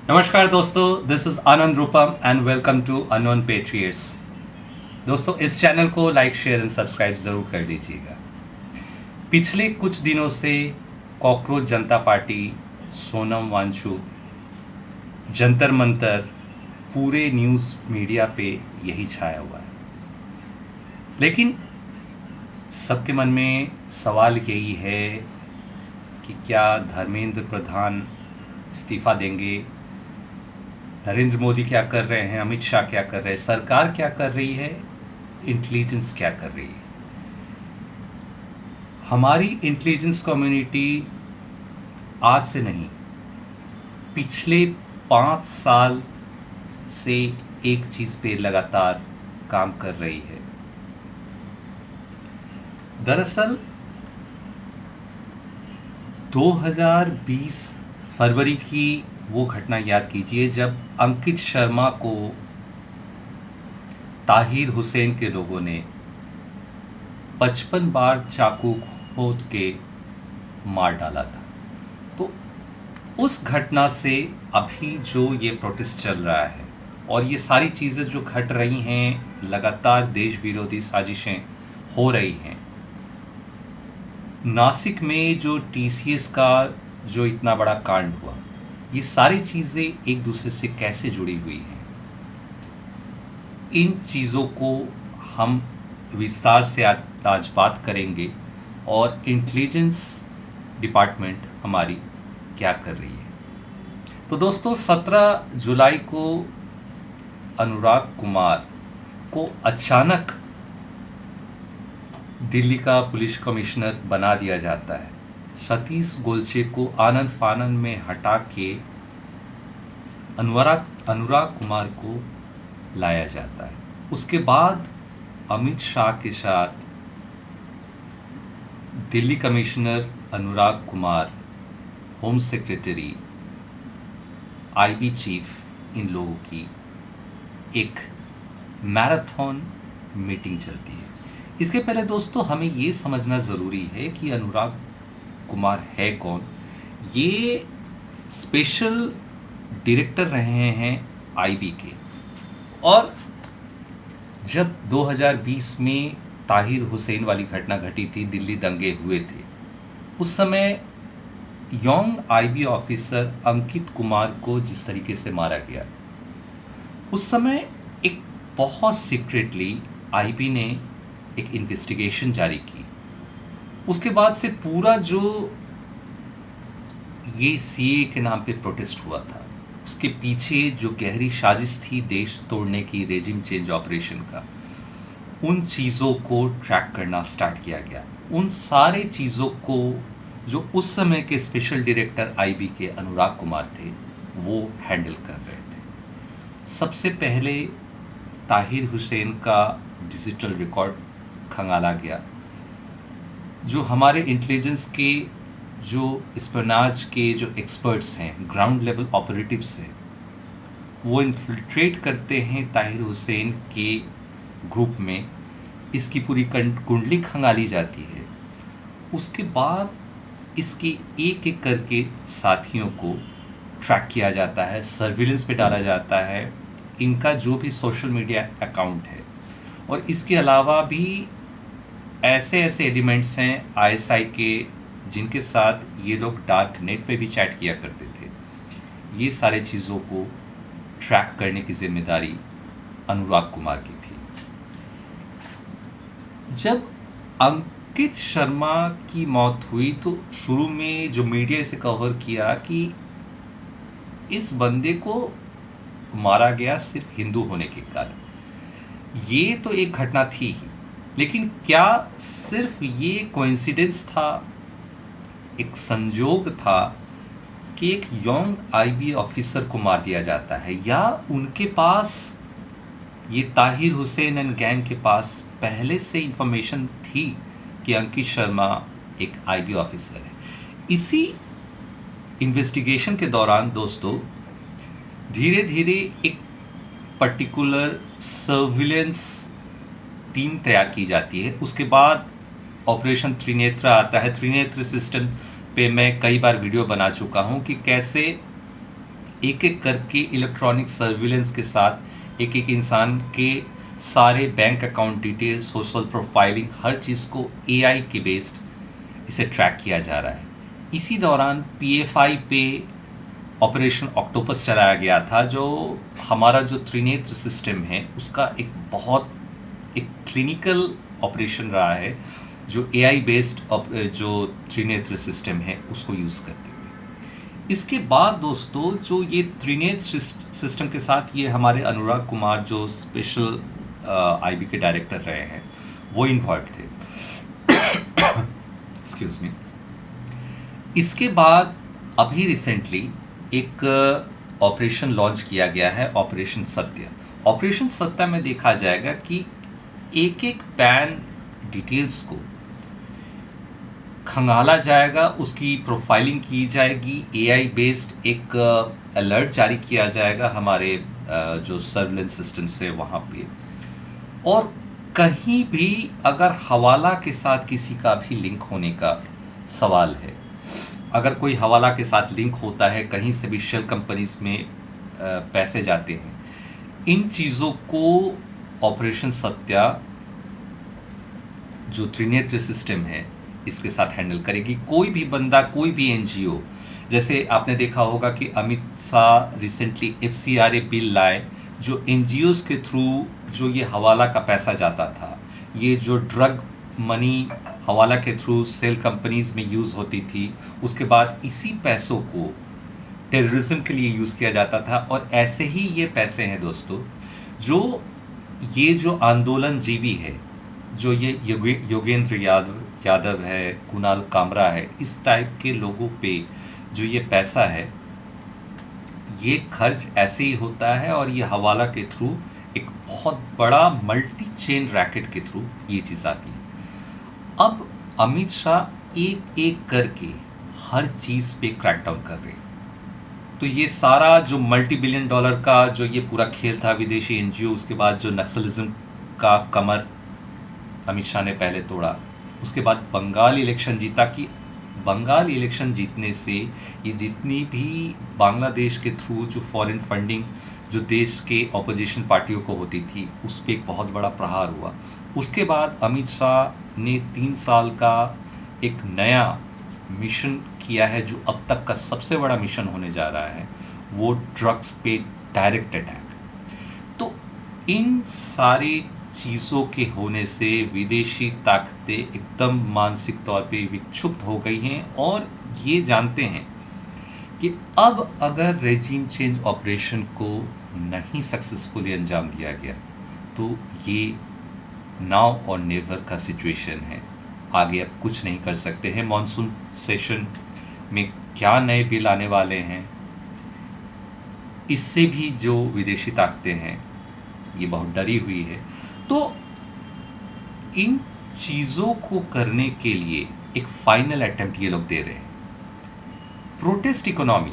नमस्कार दोस्तों, this is Anand Rupam and welcome to Unknown Patriots. दोस्तों, इस चैनल को लाइक शेयर एंड सब्सक्राइब ज़रूर कर लीजिएगा। पिछले कुछ दिनों से कॉकरोच जनता पार्टी, सोनम वांगचुक, जंतर मंतर, पूरे न्यूज़ मीडिया पे यही छाया हुआ है। लेकिन सबके मन में सवाल यही है कि क्या धर्मेंद्र प्रधान इस्तीफ़ा देंगे, नरेंद्र मोदी क्या कर रहे हैं, अमित शाह क्या कर रहे हैं, सरकार क्या कर रही है, इंटेलिजेंस क्या कर रही है। हमारी इंटेलिजेंस कम्युनिटी आज से नहीं, पिछले 5 साल से एक चीज़ पे लगातार काम कर रही है। दरअसल 2020 फरवरी की वो घटना याद कीजिए जब अंकित शर्मा को ताहिर हुसैन के लोगों ने 55 बार चाकू खोद के मार डाला था। तो उस घटना से अभी जो ये प्रोटेस्ट चल रहा है और ये सारी चीज़ें जो घट रही हैं, लगातार देश विरोधी साजिशें हो रही हैं। नासिक में जो टीसीएस का जो इतना बड़ा कांड हुआ, ये सारी चीज़ें एक दूसरे से कैसे जुड़ी हुई हैं, इन चीज़ों को हम विस्तार से आज बात करेंगे और इंटेलिजेंस डिपार्टमेंट हमारी क्या कर रही है। तो दोस्तों, 17 जुलाई को अनुराग कुमार को अचानक दिल्ली का पुलिस कमिश्नर बना दिया जाता है। सतीश गोलचे को आनंद फानंद में हटा के अनुराग कुमार को लाया जाता है। उसके बाद अमित शाह के साथ Delhi commissioner Anurag Kumar, home secretary, IB chief, इन लोगों की एक मैराथन मीटिंग चलती है। इसके पहले दोस्तों, हमें ये समझना ज़रूरी है कि अनुराग कुमार है कौन। ये स्पेशल डायरेक्टर रहे हैं आईबी के, और जब 2020 में ताहिर हुसैन वाली घटना घटी थी, दिल्ली दंगे हुए थे, उस समय young IB officer Ankit Kumar को जिस तरीके से मारा गया, उस समय एक बहुत सीक्रेटली आईबी ने एक इन्वेस्टिगेशन जारी की। उसके बाद से पूरा जो ये सीए के नाम पे प्रोटेस्ट हुआ था, उसके पीछे जो गहरी साजिश थी देश तोड़ने की, रेजिम चेंज ऑपरेशन का, उन चीज़ों को ट्रैक करना स्टार्ट किया गया। उन सारे चीज़ों को जो उस समय के स्पेशल डायरेक्टर आईबी के अनुराग कुमार थे, वो हैंडल कर रहे थे। सबसे पहले ताहिर हुसैन का डिजिटल रिकॉर्ड खंगाला गया। जो हमारे इंटेलिजेंस के जो स्पनाज के जो एक्सपर्ट्स हैं, ग्राउंड लेवल ऑपरेटिव्स हैं, वो इन्फिल्ट्रेट करते हैं ताहिर हुसैन के ग्रुप में। इसकी पूरी कुंडली खंगाली जाती है। उसके बाद इसके एक एक करके साथियों को ट्रैक किया जाता है, सर्विलेंस पे डाला जाता है, इनका जो भी सोशल मीडिया अकाउंट है। और इसके अलावा भी ऐसे ऐसे एलिमेंट्स हैं आईएसआई के, जिनके साथ ये लोग डार्क नेट पे भी चैट किया करते थे। ये सारे चीज़ों को ट्रैक करने की जिम्मेदारी अनुराग कुमार की थी। जब अंकित शर्मा की मौत हुई तो शुरू में जो मीडिया इसे कवर किया कि इस बंदे को मारा गया सिर्फ हिंदू होने के कारण। ये तो एक घटना थी ही, लेकिन क्या सिर्फ ये कोइंसिडेंस था, एक संजोग था कि एक यंग आईबी ऑफिसर को मार दिया जाता है, या उनके पास, ये ताहिर हुसैन एंड गैंग के पास पहले से इंफॉर्मेशन थी कि अंकित शर्मा एक आईबी ऑफिसर है। इसी इन्वेस्टिगेशन के दौरान दोस्तों, धीरे धीरे एक पर्टिकुलर सर्विलेंस टीम तैयार की जाती है। उसके बाद ऑपरेशन त्रिनेत्र आता है। त्रिनेत्र सिस्टम पे मैं कई बार वीडियो बना चुका हूँ कि कैसे एक एक करके इलेक्ट्रॉनिक सर्विलेंस के साथ एक एक इंसान के सारे bank account detail, social profiling, हर चीज़ को एआई के बेस्ड इसे ट्रैक किया जा रहा है। इसी दौरान पीएफआई पे ऑपरेशन ऑक्टोपस चलाया गया था, जो हमारा जो त्रिनेत्र सिस्टम है उसका एक बहुत एक क्लिनिकल ऑपरेशन रहा है, जो एआई बेस्ड जो त्रिनेत्र सिस्टम है उसको यूज़ करते हुए। इसके बाद दोस्तों जो ये त्रिनेत्र सिस्टम के साथ ये हमारे अनुराग कुमार जो स्पेशल आईबी के डायरेक्टर रहे हैं वो इन्वॉल्व थे। Excuse me. इसके बाद अभी रिसेंटली एक ऑपरेशन लॉन्च किया गया है, ऑपरेशन सत्य। ऑपरेशन सत्य में देखा जाएगा कि एक एक पैन डिटेल्स को खंगाला जाएगा, उसकी प्रोफाइलिंग की जाएगी, एआई बेस्ड एक अलर्ट जारी किया जाएगा हमारे जो सर्विलेंस सिस्टम से वहाँ पे। और कहीं भी अगर हवाला के साथ किसी का भी लिंक होने का सवाल है, अगर कोई हवाला के साथ लिंक होता है, कहीं से भी शेल कंपनीज में पैसे जाते हैं, इन चीज़ों को ऑपरेशन सत्या जो त्रिनेत्र सिस्टम है इसके साथ हैंडल करेगी। कोई भी बंदा, कोई भी एनजीओ, जैसे आपने देखा होगा कि Amit Shah recently FCRA bill लाए, जो एनजीओज के थ्रू जो ये हवाला का पैसा जाता था, ये जो ड्रग मनी हवाला के थ्रू सेल कंपनीज में यूज़ होती थी, उसके बाद इसी पैसों को टेररिज्म के लिए यूज़ किया जाता था। और ऐसे ही ये पैसे हैं दोस्तों, जो ये जो आंदोलन जीवी है, जो ये योगेंद्र यादव है, कुणाल कामरा है, इस टाइप के लोगों पे जो ये पैसा है, ये खर्च ऐसे ही होता है और ये हवाला के थ्रू एक बहुत बड़ा मल्टी चेन रैकेट के थ्रू ये चीज़ आती है। अब अमित शाह एक एक करके हर चीज़ पे क्रैकडाउन कर रहे हैं। तो ये सारा जो मल्टी बिलियन डॉलर का जो ये पूरा खेल था विदेशी एनजीओ, उसके बाद जो नक्सलिज्म का कमर अमित शाह ने पहले तोड़ा, उसके बाद बंगाल इलेक्शन जीता कि बंगाल इलेक्शन जीतने से ये जितनी भी बांग्लादेश के थ्रू जो फॉरेन फंडिंग जो देश के ऑपोजिशन पार्टियों को होती थी, उस पर एक बहुत बड़ा प्रहार हुआ। उसके बाद अमित शाह ने 3 साल का एक नया मिशन किया है, जो अब तक का सबसे बड़ा मिशन होने जा रहा है, वो ड्रग्स पे डायरेक्ट अटैक। तो इन सारी चीज़ों के होने से विदेशी ताकतें एकदम मानसिक तौर पे विक्षुब्ध हो गई हैं और ये जानते हैं कि अब अगर रेजिम चेंज ऑपरेशन को नहीं सक्सेसफुली अंजाम दिया गया तो ये नाउ और नेवर का सिचुएशन है। आगे अब कुछ नहीं कर सकते हैं। मॉनसून सेशन में क्या नए बिल आने वाले हैं, इससे भी जो विदेशी ताकतें हैं ये बहुत डरी हुई है। तो इन चीज़ों को करने के लिए एक फाइनल अटेम्प्ट ये लोग दे रहे हैं। प्रोटेस्ट इकोनॉमी,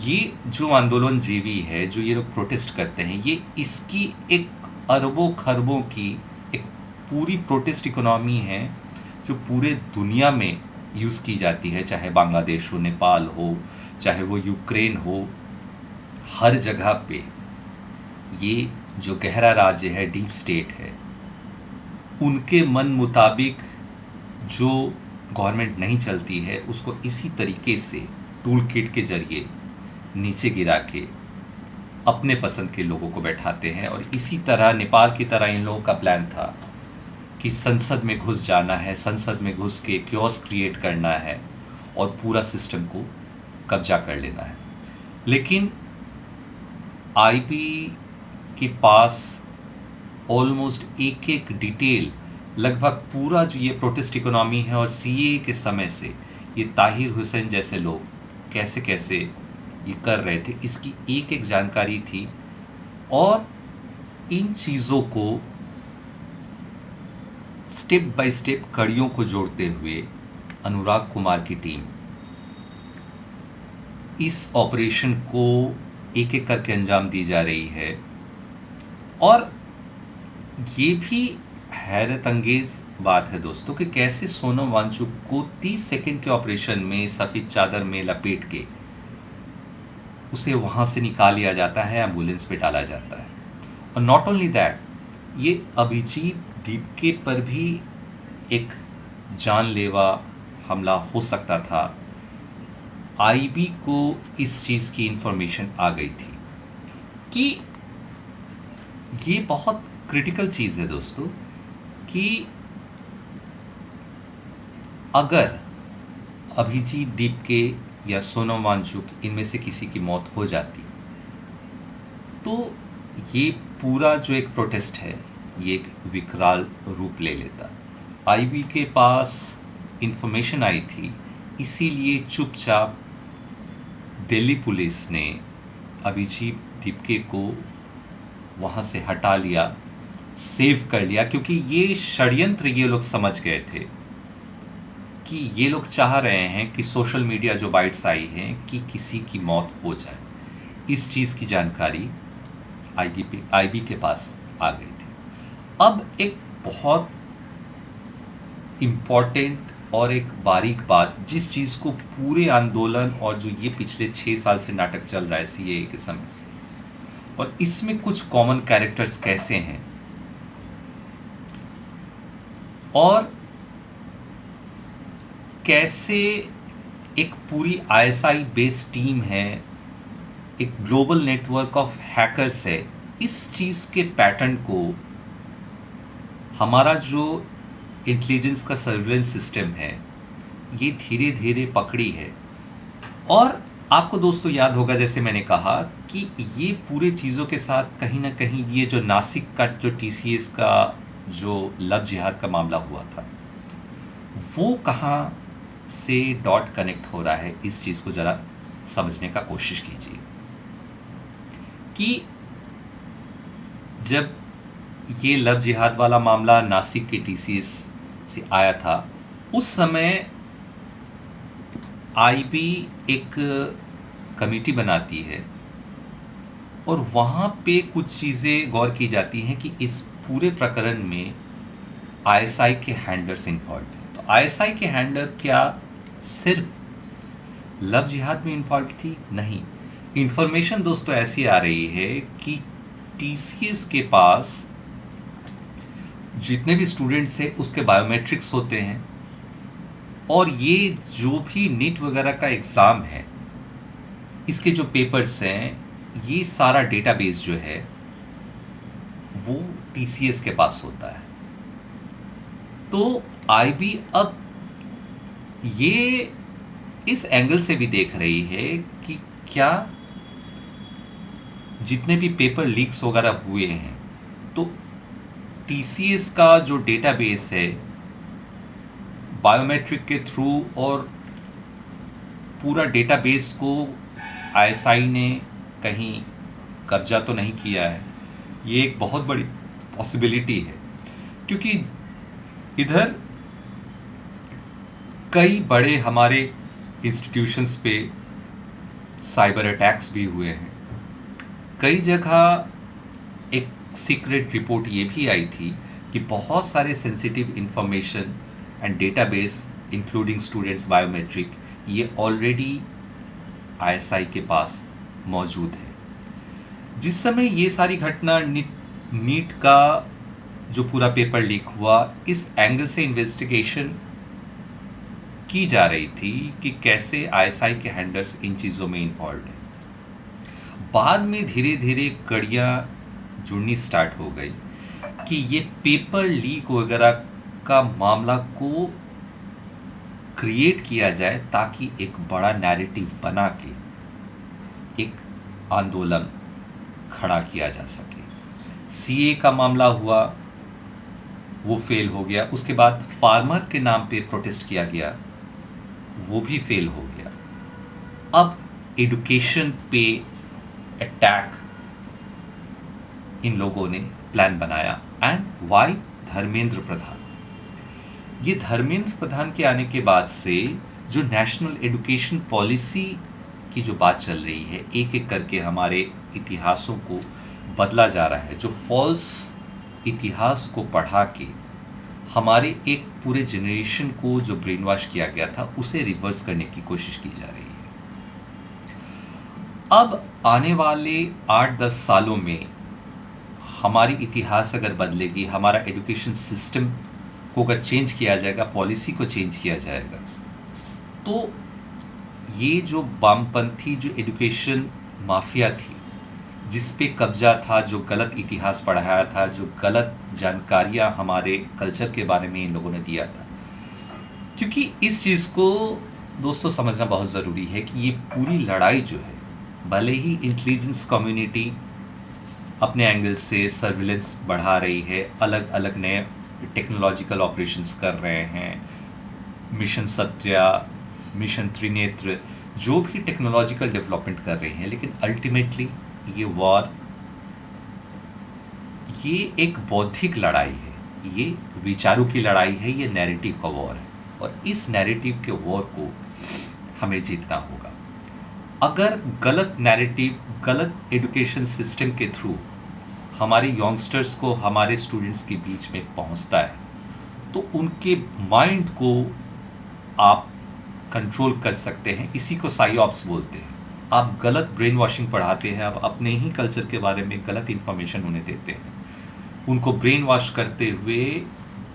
ये जो आंदोलन जीवी है, जो ये लोग प्रोटेस्ट करते हैं, ये इसकी एक अरबों खरबों की एक पूरी प्रोटेस्ट इकोनॉमी है जो पूरे दुनिया में यूज़ की जाती है, चाहे बांग्लादेश हो, नेपाल हो, चाहे वो यूक्रेन हो, हर जगह पे ये जो गहरा राज्य है, डीप स्टेट है, उनके मन मुताबिक जो गवर्नमेंट नहीं चलती है उसको इसी तरीके से टूल किट के जरिए नीचे गिरा के अपने पसंद के लोगों को बैठाते हैं। और इसी तरह नेपाल की तरह इन लोगों का प्लान था कि संसद में घुस जाना है, संसद में घुस के क्योस क्रिएट करना है और पूरा सिस्टम को कब्जा कर लेना है। लेकिन आईबी के पास ऑलमोस्ट एक एक डिटेल, लगभग पूरा जो ये प्रोटेस्ट इकोनॉमी है और सीए के समय से ये ताहिर हुसैन जैसे लोग कैसे कैसे ये कर रहे थे, इसकी एक एक जानकारी थी। और इन चीज़ों को स्टेप बाय स्टेप कड़ियों को जोड़ते हुए अनुराग कुमार की टीम इस ऑपरेशन को एक एक करके अंजाम दी जा रही है। और ये भी हैरत अंगेज़ बात है दोस्तों कि कैसे सोनम वांगचुक को 30 सेकंड के ऑपरेशन में सफ़ेद चादर में लपेट के उसे वहाँ से निकाल लिया जाता है, एम्बुलेंस पे डाला जाता है। और नॉट ओनली दैट, ये अभिजीत दीपके पर भी एक जानलेवा हमला हो सकता था। आईबी को इस चीज़ की इंफॉर्मेशन आ गई थी कि ये बहुत क्रिटिकल चीज़ है दोस्तों, कि अगर अभिजीत दीपके या सोनम वांगचुक इनमें से किसी की मौत हो जाती, तो ये पूरा जो एक प्रोटेस्ट है ये एक विकराल रूप ले लेता। आईबी के पास इंफॉर्मेशन आई थी, इसीलिए चुपचाप दिल्ली पुलिस ने अभिजीत दीपके को वहाँ से हटा लिया, सेव कर लिया, क्योंकि ये षड्यंत्र ये लोग समझ गए थे कि ये लोग चाह रहे हैं कि सोशल मीडिया जो बाइट्स आई हैं कि किसी की मौत हो जाए। इस चीज़ की जानकारी आईबी के पास आ गई थी। अब एक बहुत इम्पॉर्टेंट और एक बारीक बात, जिस चीज़ को पूरे आंदोलन और जो ये पिछले 6 साल से नाटक चल रहा है सीएए के समय से, और इसमें कुछ कॉमन कैरेक्टर्स कैसे हैं और कैसे एक पूरी आईएसआई बेस्ड टीम है, एक ग्लोबल नेटवर्क ऑफ हैकर्स है, इस चीज़ के पैटर्न को हमारा जो इंटेलिजेंस का सर्विलेंस सिस्टम है ये धीरे धीरे पकड़ी है। और आपको दोस्तों याद होगा, जैसे मैंने कहा कि ये पूरे चीज़ों के साथ कहीं ना कहीं ये जो नासिक का जो टीसीएस का जो लव जिहाद का मामला हुआ था, वो कहाँ से डॉट कनेक्ट हो रहा है, इस चीज़ को ज़रा समझने का कोशिश कीजिए। कि जब ये लव जिहाद वाला मामला नासिक के टीसीएस से आया था, उस समय आईबी एक कमेटी बनाती है और वहाँ पे कुछ चीज़ें गौर की जाती हैं कि इस पूरे प्रकरण में आईएसआई के हैंडलर्स इन्वॉल्व हैं। तो आईएसआई के हैंडलर क्या सिर्फ लव जिहाद में इन्वॉल्व थी? नहीं। इंफॉर्मेशन दोस्तों ऐसी आ रही है कि टीसीएस के पास जितने भी स्टूडेंट्स हैं उसके बायोमेट्रिक्स होते हैं, और ये जो भी नीट वगैरह का एग्ज़ाम है इसके जो पेपर्स हैं, ये सारा डेटाबेस जो है वो टीसीएस के पास होता है। तो आईबी अब ये इस एंगल से भी देख रही है कि क्या जितने भी पेपर लीक्स वगैरह हुए हैं, तो टीसीएस का जो डेटाबेस है बायोमेट्रिक के थ्रू, और पूरा डेटाबेस को आईएसआई ने कहीं कब्जा तो नहीं किया है। ये एक बहुत बड़ी पॉसिबिलिटी है, क्योंकि इधर कई बड़े हमारे इंस्टीट्यूशंस पे साइबर अटैक्स भी हुए हैं। कई जगह एक सीक्रेट रिपोर्ट ये भी आई थी कि बहुत सारे sensitive information and database including students biometric ये ऑलरेडी आईएसआई के पास मौजूद है। जिस समय ये सारी घटना नीट का जो पूरा पेपर लीक हुआ, इस एंगल से इन्वेस्टिगेशन की जा रही थी कि कैसे आईएसआई के हैंडलर्स इन चीज़ों में इन्वॉल्व हैं। बाद में धीरे धीरे कड़ियाँ जुड़नी स्टार्ट हो गई कि ये पेपर लीक वगैरह का मामला को क्रिएट किया जाए ताकि एक बड़ा नैरेटिव बना के एक आंदोलन खड़ा किया जा सके। सीए का मामला हुआ, वो फेल हो गया। उसके बाद फार्मर के नाम पे प्रोटेस्ट किया गया, वो भी फेल हो गया। अब एडुकेशन पे अटैक इन लोगों ने प्लान बनाया। And why? धर्मेंद्र प्रधान। ये धर्मेंद्र प्रधान के आने के बाद से जो नेशनल एजुकेशन पॉलिसी की जो बात चल रही है, एक एक करके हमारे इतिहासों को बदला जा रहा है। जो फॉल्स इतिहास को पढ़ा के हमारे एक पूरे जनरेशन को जो ब्रेन वॉश किया गया था, उसे रिवर्स करने की कोशिश की जा रही है। अब आने वाले 8-10 सालों में हमारी इतिहास अगर बदलेगी, हमारा एजुकेशन सिस्टम को अगर चेंज किया जाएगा, पॉलिसी को चेंज किया जाएगा, तो ये जो वामपंथी जो एजुकेशन माफिया थी, जिस पे कब्जा था, जो गलत इतिहास पढ़ाया था, जो गलत जानकारियाँ हमारे कल्चर के बारे में इन लोगों ने दिया था, क्योंकि इस चीज़ को दोस्तों समझना बहुत ज़रूरी है कि ये पूरी लड़ाई जो है, भले ही इंटेलिजेंस कम्युनिटी अपने एंगल से सर्विलेंस बढ़ा रही है, अलग अलग नए टेक्नोलॉजिकल ऑपरेशंस कर रहे हैं, मिशन सत्या, मिशन त्रिनेत्र, जो भी टेक्नोलॉजिकल डेवलपमेंट कर रहे हैं, लेकिन अल्टीमेटली ये वॉर, ये एक बौद्धिक लड़ाई है, ये विचारों की लड़ाई है, ये नैरेटिव का वॉर है, और इस नैरेटिव के वॉर को हमें जीतना होगा। अगर गलत नैरेटिव, गलत एजुकेशन सिस्टम के थ्रू हमारे यंगस्टर्स को, हमारे स्टूडेंट्स के बीच में पहुंचता है, तो उनके माइंड को आप कंट्रोल कर सकते हैं। इसी को साइऑप्स बोलते हैं। आप गलत ब्रेन वॉशिंग पढ़ाते हैं, आप अपने ही कल्चर के बारे में गलत इन्फॉर्मेशन उन्हें देते हैं, उनको ब्रेन वॉश करते हुए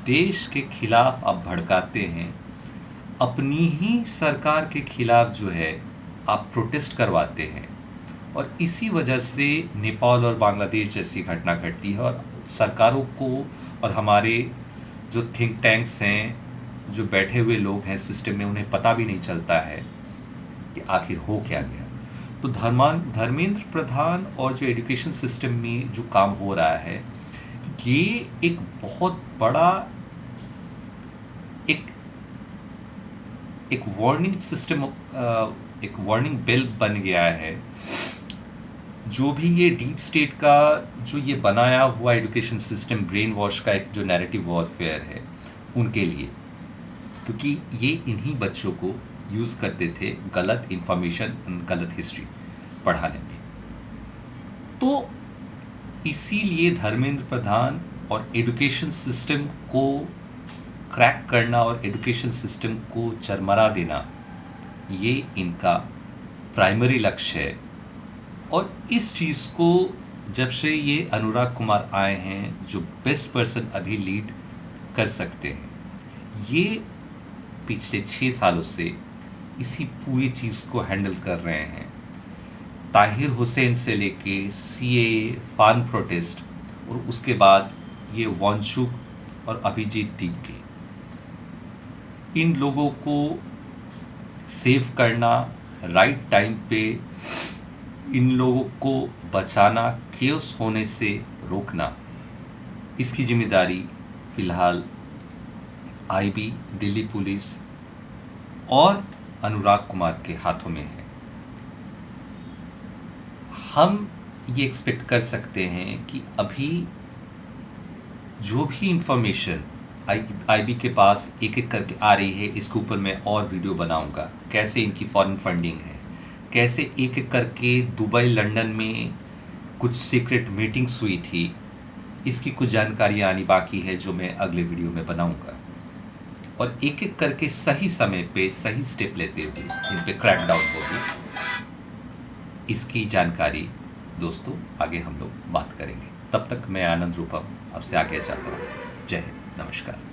देश के खिलाफ आप भड़काते हैं, अपनी ही सरकार के खिलाफ जो है आप प्रोटेस्ट करवाते हैं, और इसी वजह से नेपाल और बांग्लादेश जैसी घटना घटती है, और सरकारों को और हमारे जो थिंक टैंक्स हैं, जो बैठे हुए लोग हैं सिस्टम में, उन्हें पता भी नहीं चलता है कि आखिर हो क्या गया। तो धर्मेंद्र प्रधान और जो एजुकेशन सिस्टम में जो काम हो रहा है, ये एक बहुत बड़ा एक वार्निंग सिस्टम, एक वार्निंग बेल बन गया है। जो भी ये डीप स्टेट का जो ये बनाया हुआ एजुकेशन सिस्टम, ब्रेन वॉश का एक जो नैरेटिव वॉरफेयर है उनके लिए, क्योंकि ये इन्हीं बच्चों को यूज़ करते थे गलत इन्फॉर्मेशन, गलत हिस्ट्री पढ़ाने में। तो इसीलिए धर्मेंद्र प्रधान और एजुकेशन सिस्टम को क्रैक करना और एजुकेशन सिस्टम को चरमरा देना, ये इनका प्राइमरी लक्ष्य है। और इस चीज़ को जब से ये अनुराग कुमार आए हैं, जो बेस्ट पर्सन अभी लीड कर सकते हैं, ये पिछले 6 सालों से इसी पूरी चीज़ को हैंडल कर रहे हैं। ताहिर हुसैन से लेके सीएए, फार्म प्रोटेस्ट, और उसके बाद ये वांगचुक और अभिजीत दीपके, इन लोगों को सेव करना, राइट टाइम पे इन लोगों को बचाना, केओस होने से रोकना, इसकी जिम्मेदारी फ़िलहाल आईबी, दिल्ली पुलिस और अनुराग कुमार के हाथों में है। हम ये एक्सपेक्ट कर सकते हैं कि अभी जो भी इंफॉर्मेशन आईबी के पास एक एक करके आ रही है, इसके ऊपर मैं और वीडियो बनाऊंगा, कैसे इनकी फॉरेन फंडिंग है, कैसे एक एक करके दुबई, लंदन में कुछ सीक्रेट मीटिंग्स हुई थी, इसकी कुछ जानकारियाँ आनी बाकी है जो मैं अगले वीडियो में बनाऊंगा। और एक एक करके सही समय पे सही स्टेप लेते हुए इन पे क्रैकडाउन होगी। इसकी जानकारी दोस्तों आगे हम लोग बात करेंगे। तब तक मैं आनंद रूपम आपसे आगे चाहता हूँ। जय हिंद, नमस्कार।